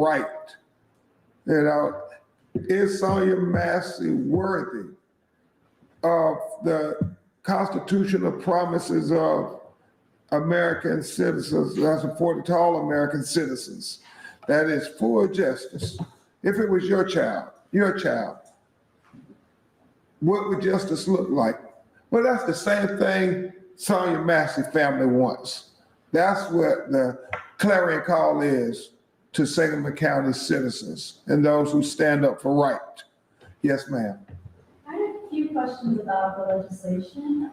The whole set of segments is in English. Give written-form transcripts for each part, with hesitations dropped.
right. You know, is Sonia Massey worthy of the constitutional promises of American citizens that's afforded to all American citizens? That is full justice. If it was your child, what would justice look like? Well, that's the same thing Sonia Massey family wants. That's what the clarion call is to Sangamon County citizens and those who stand up for right. Yes, ma'am. I have a few questions about the legislation.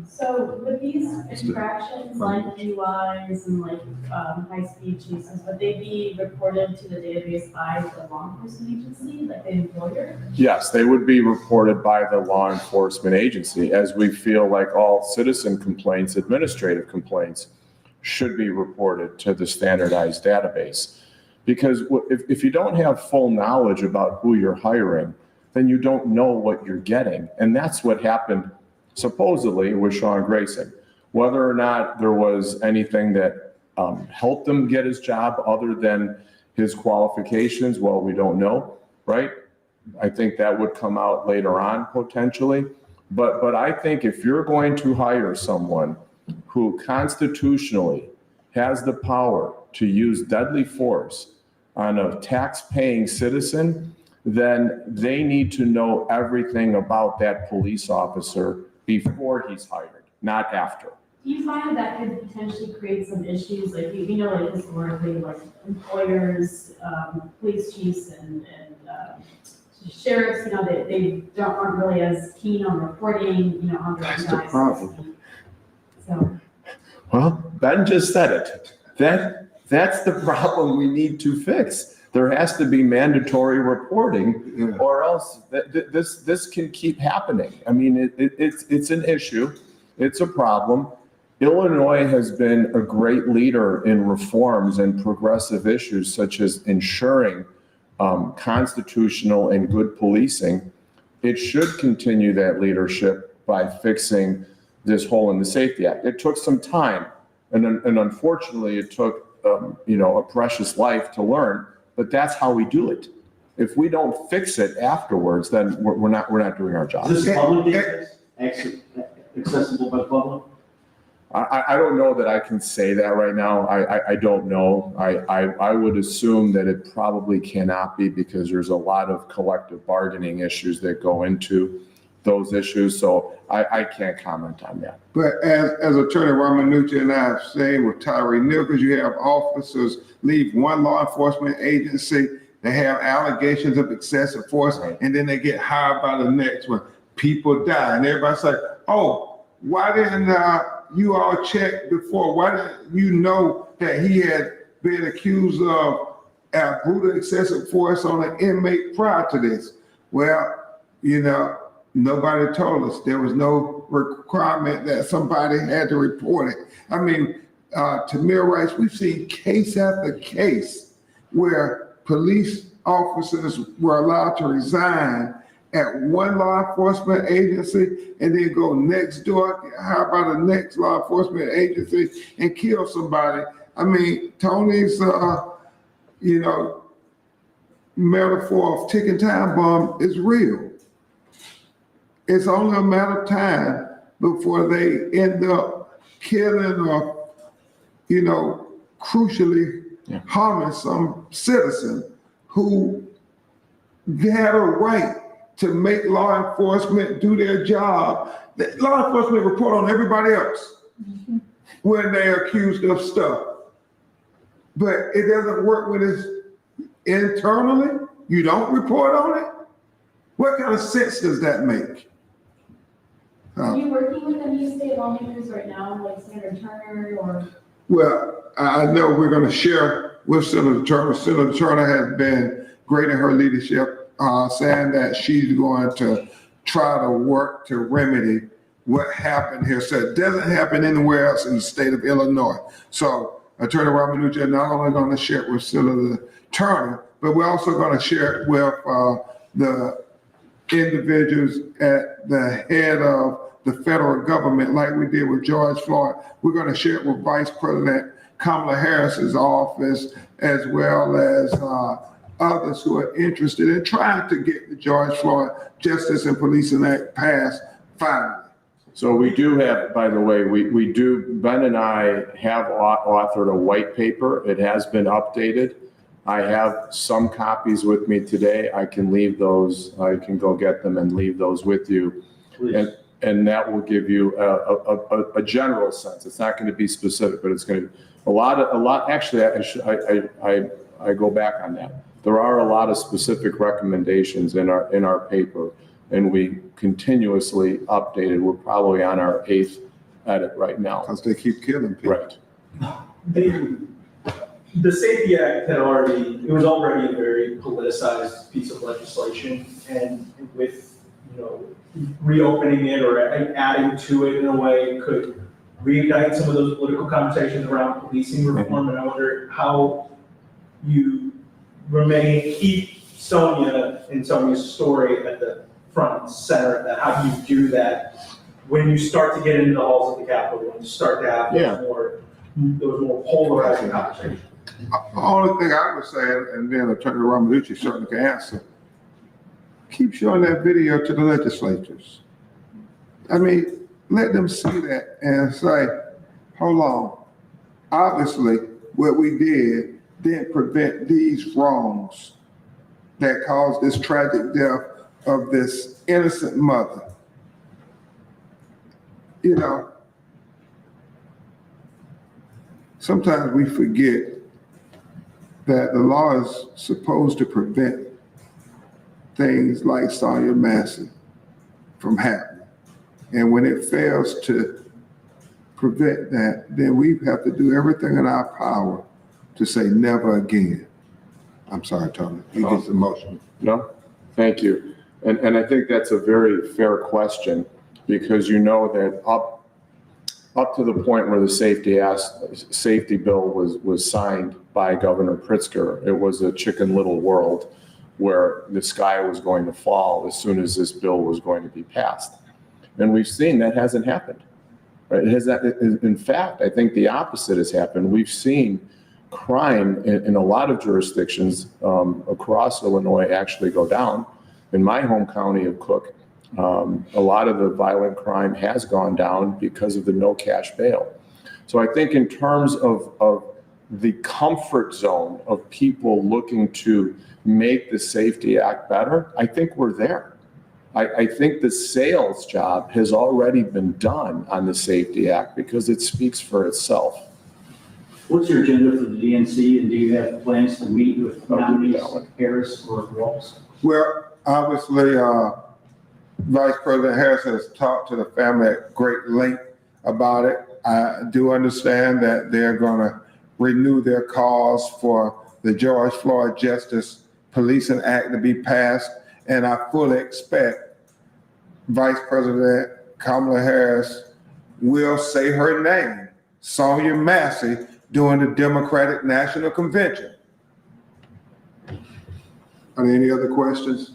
So with these infractions like DUIs and like high-speed chases, would they be reported to the database by the law enforcement agency, like the employer? Yes, they would be reported by the law enforcement agency, as we feel like all citizen complaints, administrative complaints, should be reported to the standardized database. Because if you don't have full knowledge about who you're hiring, then you don't know what you're getting. And that's what happened supposedly with Sean Grayson. Whether or not there was anything that helped him get his job other than his qualifications, well, we don't know, right? I think that would come out later on potentially. But I think if you're going to hire someone who constitutionally has the power to use deadly force on a tax-paying citizen, then they need to know everything about that police officer before he's hired, not after. Do you find that could potentially create some issues? Like, you know, like historically, like employers, police chiefs and sheriffs, you know, they aren't really as keen on reporting, you know, on That's the problem. So. Well, Ben just said it. That's the problem we need to fix. There has to be mandatory reporting, or else this can keep happening. I mean, it's an issue. It's a problem. Illinois has been a great leader in reforms and progressive issues, such as ensuring constitutional and good policing. It should continue that leadership by fixing this hole in the Safety Act. It took some time, and unfortunately, it took a precious life to learn. But that's how we do it. If we don't fix it afterwards, then we're not doing our job. Is this public accessible by the public? I don't know that I can say that right now. I don't know. I would assume that it probably cannot be, because there's a lot of collective bargaining issues that go into those issues. So I can't comment on that. But as Attorney Ramanuja and I have said with Tyree Nichols, you have officers leave one law enforcement agency, they have allegations of excessive force, right, and then they get hired by the next one. People die, and everybody's like, oh, why didn't you all check before? Why didn't you know that he had been accused of brutal excessive force on an inmate prior to this? Well, nobody told us. There was no requirement that somebody had to report it. I mean, Tamir Rice, we've seen case after case where police officers were allowed to resign at one law enforcement agency and then go next door, get hired by the next law enforcement agency and kill somebody. I mean, Tony's, metaphor of ticking time bomb is real. It's only a matter of time before they end up killing or, crucially harming some citizen who had a right to make law enforcement do their job. The law enforcement report on everybody else when they're accused of stuff. But it doesn't work when it's internally. You don't report on it. What kind of sense does that make? Are you working with any state lawmakers right now, like Senator Turner or? Well, I know we're going to share with Senator Turner. Senator Turner has been great in her leadership, saying that she's going to try to work to remedy what happened here. So it doesn't happen anywhere else in the state of Illinois. So Attorney Ramanuja is not only going to share it with Senator Turner, but we're also going to share it with the individuals at the head of the federal government, like we did with George Floyd. We're going to share it with Vice President Kamala Harris's office, as well as others who are interested in trying to get the George Floyd Justice and Policing Act passed finally. So we do have, by the way, we do, Ben and I have authored a white paper. It has been updated. I have some copies with me today. I can leave those, I can go get them and leave those with you. And that will give you a general sense. It's not going to be specific, but it's going to be a lot. Actually, I go back on that. There are a lot of specific recommendations in our paper, and we continuously update it. We're probably on our 8th edit right now. Because they keep killing people. Right. The Safety Act it was already a very politicized piece of legislation, and with, reopening it or adding to it in a way could reignite some of those political conversations around policing reform. And I wonder how you keep Sonia and Sonia's story at the front and center of that. How do you do that when you start to get into the halls of the Capitol, when you start to have those more polarizing conversations? The only thing I would say, and then Attorney Ramanucci certainly can answer, keep showing that video to the legislators. I mean, let them see that and say, hold on, obviously what we did didn't prevent these wrongs that caused this tragic death of this innocent mother. Sometimes we forget that the law is supposed to prevent things like Sonia Massey from happening. And when it fails to prevent that, then we have to do everything in our power to say never again. I'm sorry, Tony, he gets emotional. No, thank you. And I think that's a very fair question, because that up to the point where the safety bill was signed by Governor Pritzker, it was a Chicken Little world where the sky was going to fall as soon as this bill was going to be passed. And we've seen that hasn't happened. Right? In fact, I think the opposite has happened. We've seen crime in a lot of jurisdictions across Illinois actually go down. In my home county of Cook, a lot of the violent crime has gone down because of the no cash bail. So I think in terms of the comfort zone of people looking to make the Safety Act better, I think we're there. I think the sales job has already been done on the Safety Act because it speaks for itself. What's your agenda for the DNC, and do you have plans to meet with nominees Harris or Walz? Well, obviously, Vice President Harris has talked to the family at great length about it. I do understand that they're going to renew their cause for the George Floyd Justice Policing Act to be passed, and I fully expect Vice President Kamala Harris will say her name, Sonia Massey, during the Democratic National Convention. Are there any other questions?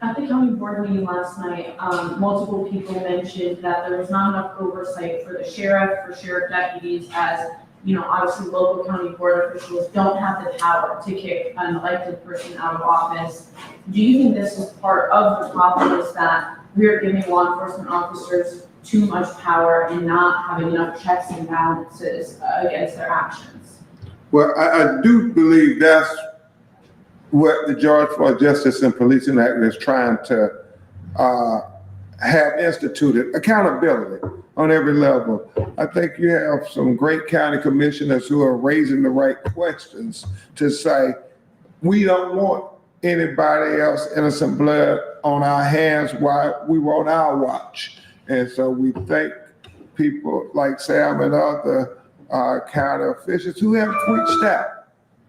At the county board meeting last night, multiple people mentioned that there was not enough oversight for the sheriff, for sheriff deputies, as obviously local county board officials don't have the power to kick an elected person out of office. Do you think this is part of the problem, is that we are giving law enforcement officers too much power and not having enough checks and balances against their actions? Well, I do believe that's what the George Floyd Justice and Policing Act is trying to have instituted, accountability on every level. I think you have some great county commissioners who are raising the right questions to say, we don't want anybody else innocent blood on our hands while we were on our watch. And so we thank people like Sam and other county officials who have reached out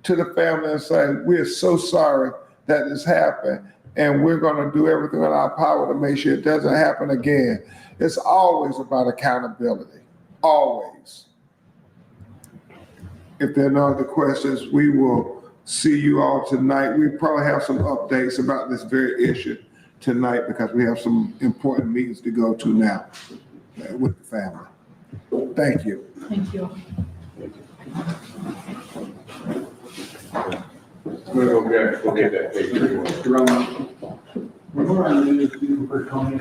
to the family and say, we're so sorry that this happened, and we're going to do everything in our power to make sure it doesn't happen again. It's always about accountability, always. If there are no other questions, we will see you all tonight. We probably have some updates about this very issue tonight because we have some important meetings to go to now with the family. Thank you. Thank you. We'll go get that page. We're on news, you for Tony.